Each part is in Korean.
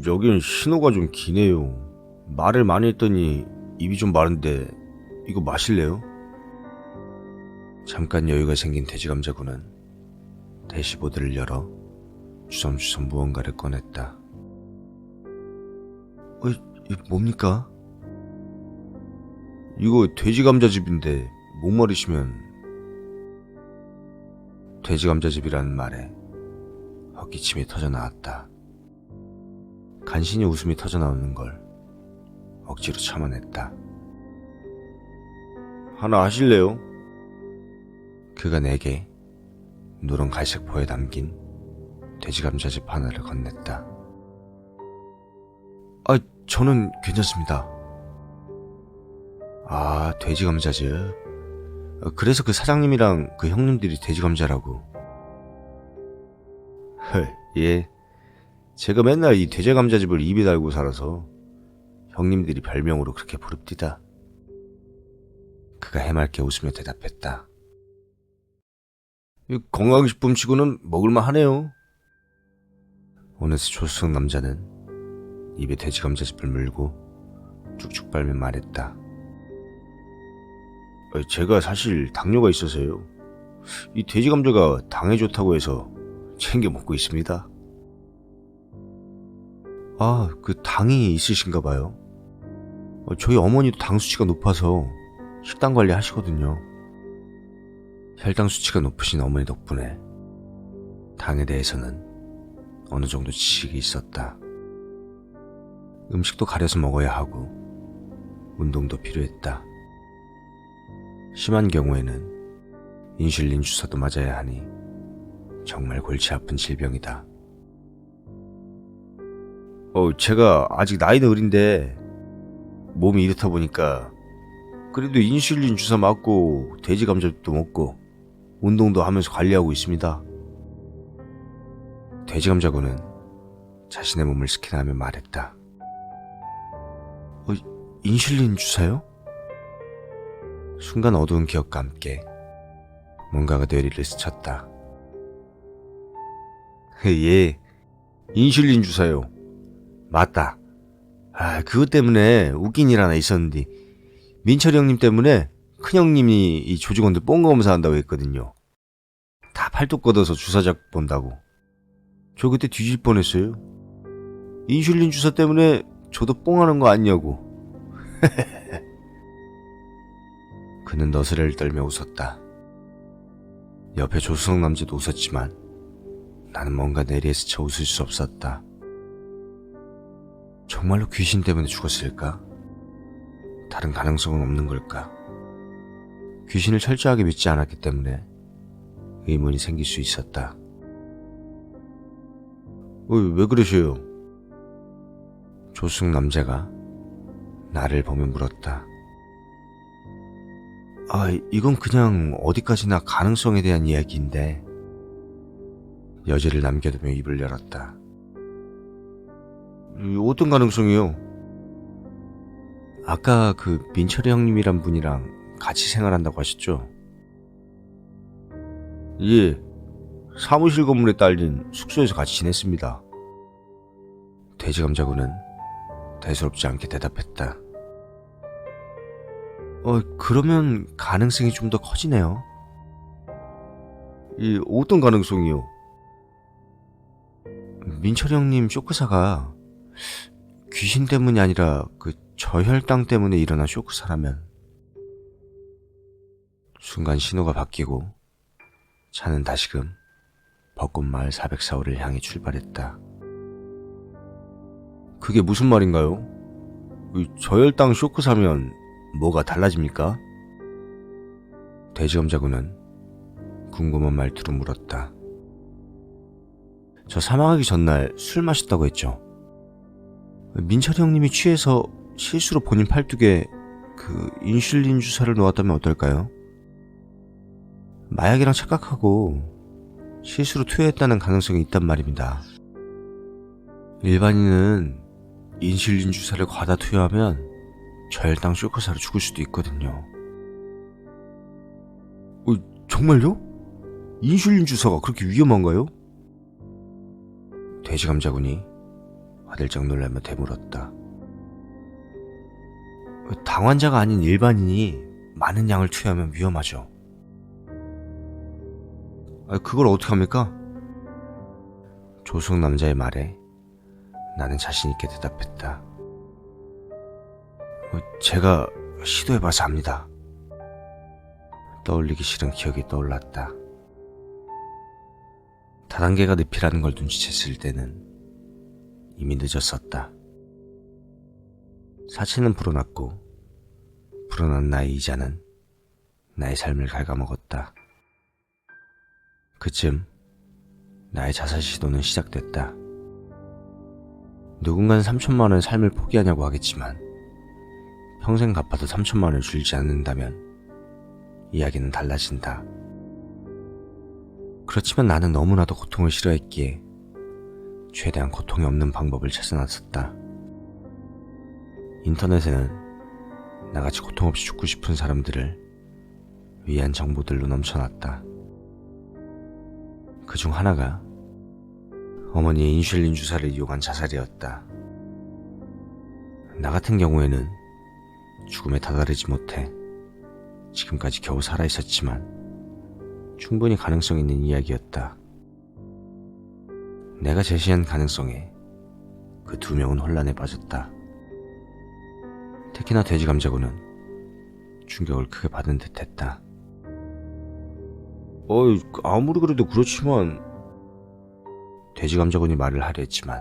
여긴 신호가 좀 기네요. 말을 많이 했더니 입이 좀 마른데 이거 마실래요? 잠깐 여유가 생긴 돼지감자군은 대시보드를 열어 주섬주섬 무언가를 꺼냈다. 이거 뭡니까? 이거 돼지감자즙인데 목마르시면. 돼지감자즙이라는 말에 헛기침이 터져나왔다. 간신히 웃음이 터져나오는 걸 억지로 참아냈다. 하나 하실래요? 그가 내게 누런 갈색포에 담긴 돼지감자즙 하나를 건넸다. 저는 괜찮습니다. 돼지감자즙. 그래서 그 사장님이랑 그 형님들이 돼지감자라고. 예. 제가 맨날 이 돼지감자즙을 입에 달고 살아서 형님들이 별명으로 그렇게 부릅디다. 그가 해맑게 웃으며 대답했다. 건강식품치고는 먹을만 하네요. 어느새 조수석 남자는 입에 돼지감자즙을 물고 쭉쭉 빨며 말했다. 제가 사실 당뇨가 있어서요. 이 돼지감자가 당에 좋다고 해서 챙겨 먹고 있습니다. 그 당이 있으신가 봐요. 저희 어머니도 당 수치가 높아서 식단 관리 하시거든요. 혈당 수치가 높으신 어머니 덕분에 당에 대해서는 어느 정도 지식이 있었다. 음식도 가려서 먹어야 하고 운동도 필요했다. 심한 경우에는 인슐린 주사도 맞아야 하니 정말 골치 아픈 질병이다. 제가 아직 나이는 어린데 몸이 이렇다 보니까 그래도 인슐린 주사 맞고 돼지감자도 먹고 운동도 하면서 관리하고 있습니다. 돼지감자군은 자신의 몸을 스캔하며 말했다. 인슐린 주사요? 순간 어두운 기억과 함께 뭔가가 뇌리를 스쳤다. 예, 인슐린 주사요. 맞다. 그것 때문에 웃긴 일 하나 있었는데 민철이 형님 때문에 큰형님이 이 조직원들 뽕검사 한다고 했거든요. 다 팔뚝 걷어서 주사작 본다고. 저 그때 뒤질 뻔했어요. 인슐린 주사 때문에 저도 뽕하는 거 아니냐고. 그는 너스레를 떨며 웃었다. 옆에 조수석 남자도 웃었지만 나는 뭔가 내리에 스쳐 웃을 수 없었다. 정말로 귀신 때문에 죽었을까? 다른 가능성은 없는 걸까? 귀신을 철저하게 믿지 않았기 때문에 의문이 생길 수 있었다. 왜 그러셔요? 조수석 남자가 나를 보며 물었다. 이건 그냥 어디까지나 가능성에 대한 이야기인데. 여지를 남겨두며 입을 열었다. 어떤 가능성이요? 아까 그 민철이 형님이란 분이랑 같이 생활한다고 하셨죠? 예, 사무실 건물에 딸린 숙소에서 같이 지냈습니다. 돼지감자군은 대수롭지 않게 대답했다. 그러면 가능성이 좀 더 커지네요. 어떤 가능성이요? 민철이 형님 쇼크사가 귀신 때문이 아니라 그 저혈당 때문에 일어난 쇼크사라면. 순간 신호가 바뀌고 차는 다시금 벚꽃마을 404호를 향해 출발했다. 그게 무슨 말인가요? 저혈당 쇼크사면 뭐가 달라집니까? 돼지감자군은 궁금한 말투로 물었다. 저 사망하기 전날 술 마셨다고 했죠. 민철이 형님이 취해서 실수로 본인 팔뚝에 그 인슐린 주사를 놓았다면 어떨까요? 마약이랑 착각하고 실수로 투여했다는 가능성이 있단 말입니다. 일반인은 인슐린 주사를 과다 투여하면 저혈당 쇼크사로 죽을 수도 있거든요. 정말요? 인슐린 주사가 그렇게 위험한가요? 돼지감자군이 화들짝 놀라며 되물었다. 당환자가 아닌 일반인이 많은 양을 투여하면 위험하죠. 그걸 어떻게 합니까? 조숙 남자의 말에 나는 자신있게 대답했다. 제가 시도해봐서 압니다. 떠올리기 싫은 기억이 떠올랐다. 다단계가 늪이라는 걸 눈치챘을 때는 이미 늦었었다. 사치는 불어났고 불어난 나의 이자는 나의 삶을 갉아먹었다. 그쯤 나의 자살 시도는 시작됐다. 누군가는 3천만 원 삶을 포기하냐고 하겠지만 평생 갚아도 3천만 원을 줄지 않는다면 이야기는 달라진다. 그렇지만 나는 너무나도 고통을 싫어했기에 최대한 고통이 없는 방법을 찾아놨었다. 인터넷에는 나같이 고통 없이 죽고 싶은 사람들을 위한 정보들로 넘쳐났다. 그중 하나가 어머니의 인슐린 주사를 이용한 자살이었다. 나 같은 경우에는 죽음에 다다르지 못해 지금까지 겨우 살아있었지만 충분히 가능성 있는 이야기였다. 내가 제시한 가능성에 그 2명은 혼란에 빠졌다. 특히나 돼지감자고는 충격을 크게 받은 듯했다. 아무리 그래도 그렇지만 돼지감자군이 말을 하려 했지만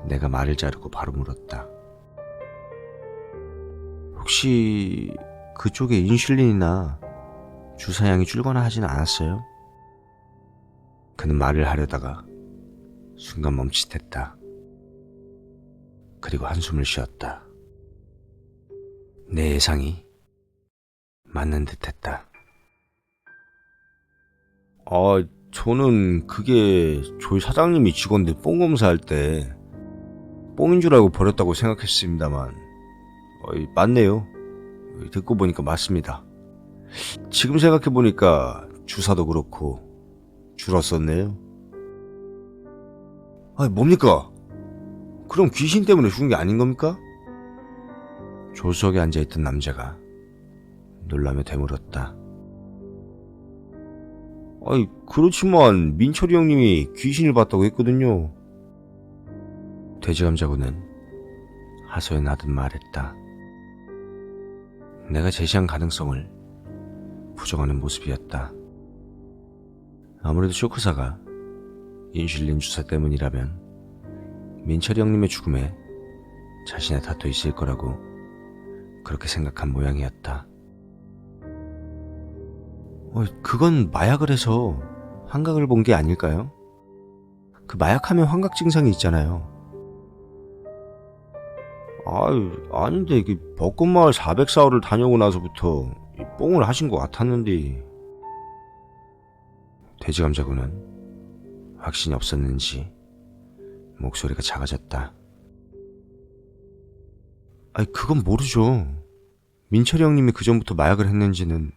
내가 말을 자르고 바로 물었다. 혹시 그쪽에 인슐린이나 주사량이 줄거나 하진 않았어요? 그는 말을 하려다가 순간 멈칫했다. 그리고 한숨을 쉬었다. 내 예상이 맞는 듯했다. 저는 그게 저희 사장님이 직원들 뽕 검사할 때 뽕인 줄 알고 버렸다고 생각했습니다만 맞네요. 듣고 보니까 맞습니다. 지금 생각해보니까 주사도 그렇고 줄었었네요. 뭡니까? 그럼 귀신 때문에 죽은 게 아닌 겁니까? 조수석에 앉아있던 남자가 놀라며 되물었다. 그렇지만 민철이 형님이 귀신을 봤다고 했거든요. 돼지감자고는 하소연하듯 말했다. 내가 제시한 가능성을 부정하는 모습이었다. 아무래도 쇼크사가 인슐린 주사 때문이라면 민철이 형님의 죽음에 자신의 탓도 있을 거라고 그렇게 생각한 모양이었다. 그건 마약을 해서 환각을 본 게 아닐까요? 그 마약하면 환각 증상이 있잖아요. 아닌데 벚꽃마을 404호를 다녀오고 나서부터 뽕을 하신 것 같았는데. 돼지감자고는 확신이 없었는지 목소리가 작아졌다. 그건 모르죠. 민철이 형님이 그전부터 마약을 했는지는.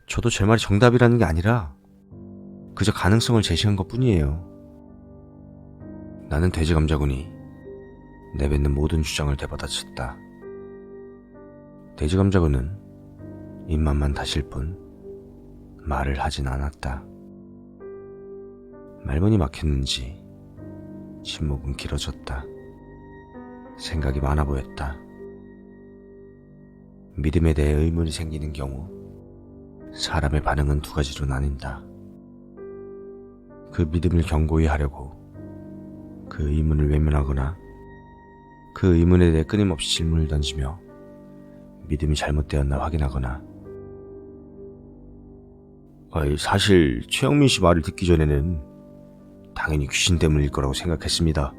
저도 제 말이 정답이라는 게 아니라 그저 가능성을 제시한 것 뿐이에요. 나는 돼지감자군이 내뱉는 모든 주장을 되받아쳤다. 돼지감자군은 입맛만 다실 뿐 말을 하진 않았다. 말문이 막혔는지 침묵은 길어졌다. 생각이 많아 보였다. 믿음에 대해 의문이 생기는 경우 사람의 반응은 2가지로 나뉜다. 그 믿음을 견고히 하려고 그 의문을 외면하거나 그 의문에 대해 끊임없이 질문을 던지며 믿음이 잘못되었나 확인하거나. 사실 최영민 씨 말을 듣기 전에는 당연히 귀신 때문일 거라고 생각했습니다.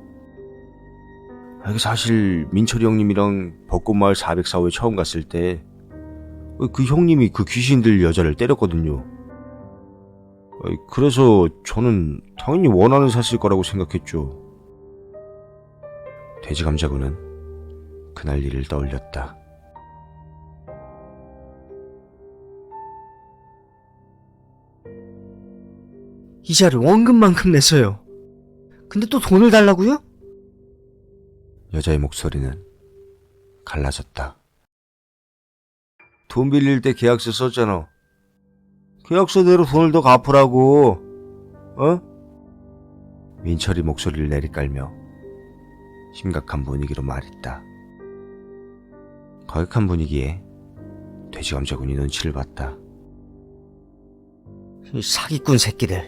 사실 민철이 형님이랑 벚꽃마을 404호에 처음 갔을 때 그 형님이 그 귀신들 여자를 때렸거든요. 그래서 저는 당연히 원한을 샀을 거라고 생각했죠. 돼지감자군은 그날 일을 떠올렸다. 이자를 원금만큼 냈어요. 근데 또 돈을 달라고요? 여자의 목소리는 갈라졌다. 돈 빌릴 때 계약서 썼잖아. 계약서대로 돈을 더 갚으라고. 민철이 목소리를 내리깔며 심각한 분위기로 말했다. 거역한 분위기에 돼지감자군이 눈치를 봤다. 이 사기꾼 새끼들.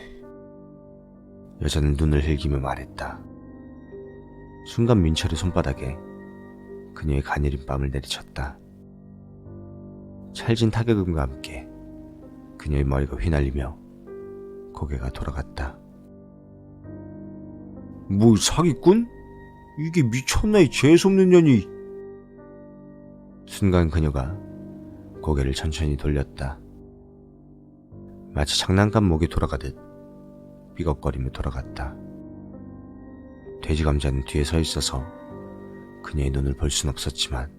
여자는 눈을 흘기며 말했다. 순간 민철의 손바닥에 그녀의 가녀린 뺨을 내리쳤다. 찰진 타격음과 함께 그녀의 머리가 휘날리며 고개가 돌아갔다. 뭐 사기꾼? 이게 미쳤나 이 재수없는 년이. 순간 그녀가 고개를 천천히 돌렸다. 마치 장난감 목에 돌아가듯 삐걱거리며 돌아갔다. 돼지감자는 뒤에 서 있어서 그녀의 눈을 볼 순 없었지만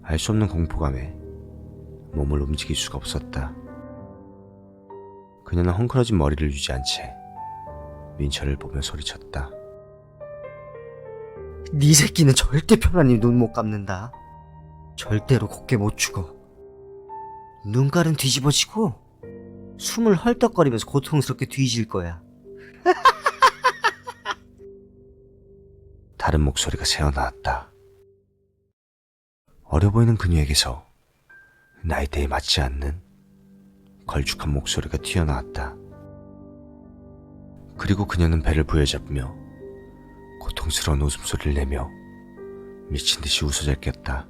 알 수 없는 공포감에 몸을 움직일 수가 없었다. 그녀는 헝클어진 머리를 유지한 채 민철을 보며 소리쳤다. 네 새끼는 절대 편안히 눈 못 감는다. 절대로 곱게 못 죽어. 눈깔은 뒤집어지고 숨을 헐떡거리면서 고통스럽게 뒤질 거야. 다른 목소리가 새어나왔다. 어려 보이는 그녀에게서 나이대에 맞지 않는 걸쭉한 목소리가 튀어나왔다. 그리고 그녀는 배를 부여잡으며 고통스러운 웃음소리를 내며 미친 듯이 웃어잘꼈다.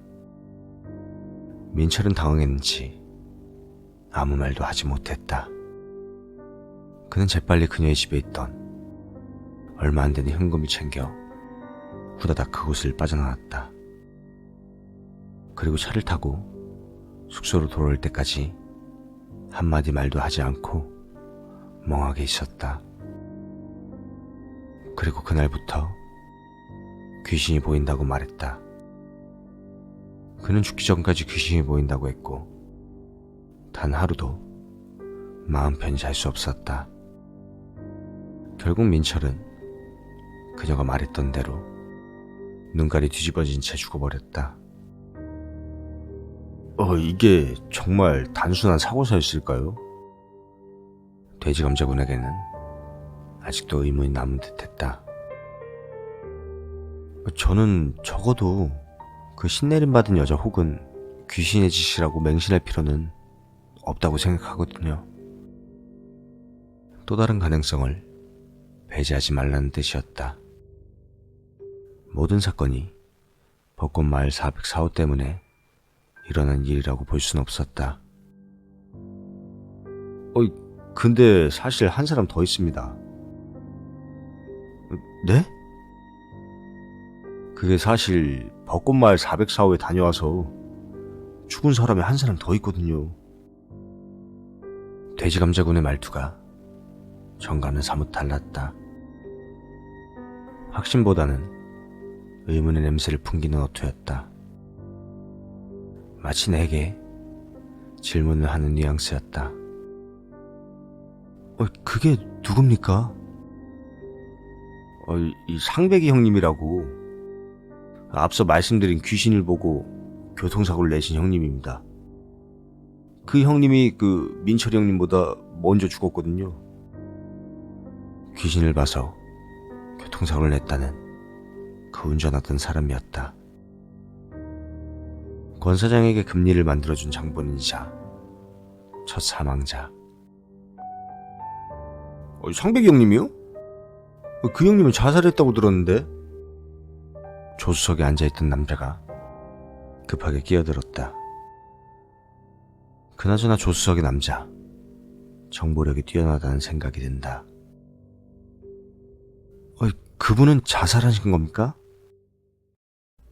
민철은 당황했는지 아무 말도 하지 못했다. 그는 재빨리 그녀의 집에 있던 얼마 안 되는 현금을 챙겨 후다닥 그곳을 빠져나왔다. 그리고 차를 타고 숙소로 돌아올 때까지 한마디 말도 하지 않고 멍하게 있었다. 그리고 그날부터 귀신이 보인다고 말했다. 그는 죽기 전까지 귀신이 보인다고 했고 단 하루도 마음 편히 잘 수 없었다. 결국 민철은 그녀가 말했던 대로 눈깔이 뒤집어진 채 죽어버렸다. 이게 정말 단순한 사고사였을까요? 돼지감자군에게는 아직도 의문이 남은 듯했다. 저는 적어도 그 신내림 받은 여자 혹은 귀신의 짓이라고 맹신할 필요는 없다고 생각하거든요. 또 다른 가능성을 배제하지 말라는 뜻이었다. 모든 사건이 벚꽃마을 404호 때문에 일어난 일이라고 볼 순 없었다. 근데 사실 한 사람 더 있습니다. 네? 그게 사실 벚꽃마을 404호에 다녀와서 죽은 사람이 한 사람 더 있거든요. 돼지감자군의 말투가 정감은 사뭇 달랐다. 확신보다는 의문의 냄새를 풍기는 어투였다. 마치 내게 질문을 하는 뉘앙스였다. 그게 누굽니까? 이 상백이 형님이라고 앞서 말씀드린 귀신을 보고 교통사고를 내신 형님입니다. 그 형님이 그 민철이 형님보다 먼저 죽었거든요. 귀신을 봐서 교통사고를 냈다는 그 운전하던 사람이었다. 권 사장에게 금리를 만들어준 장본인이자 첫 사망자. 상백이 형님이요? 그 형님은 자살했다고 들었는데? 조수석에 앉아있던 남자가 급하게 끼어들었다. 그나저나 조수석의 남자, 정보력이 뛰어나다는 생각이 든다. 그분은 자살하신 겁니까?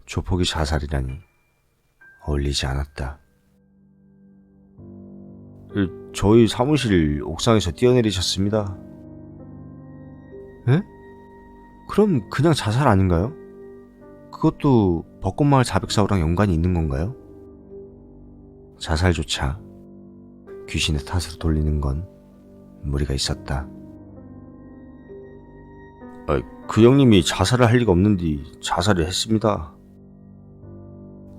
조폭이 자살이라니 어울리지 않았다. 저희 사무실 옥상에서 뛰어내리셨습니다. 에? 그럼 그냥 자살 아닌가요? 그것도 벚꽃마을 404호랑 연관이 있는 건가요? 자살조차 귀신의 탓으로 돌리는 건 무리가 있었다. 그 형님이 자살을 할 리가 없는데 자살을 했습니다.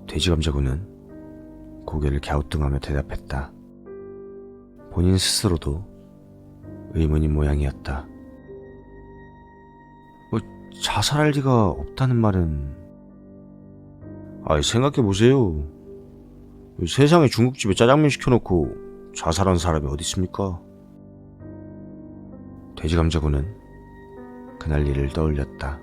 돼지감자군은 고개를 갸우뚱하며 대답했다. 본인 스스로도 의문인 모양이었다. 자살할 리가 없다는 말은... 생각해보세요. 세상에 중국집에 짜장면 시켜놓고 자살한 사람이 어디 있습니까? 돼지감자군은 그날 일을 떠올렸다.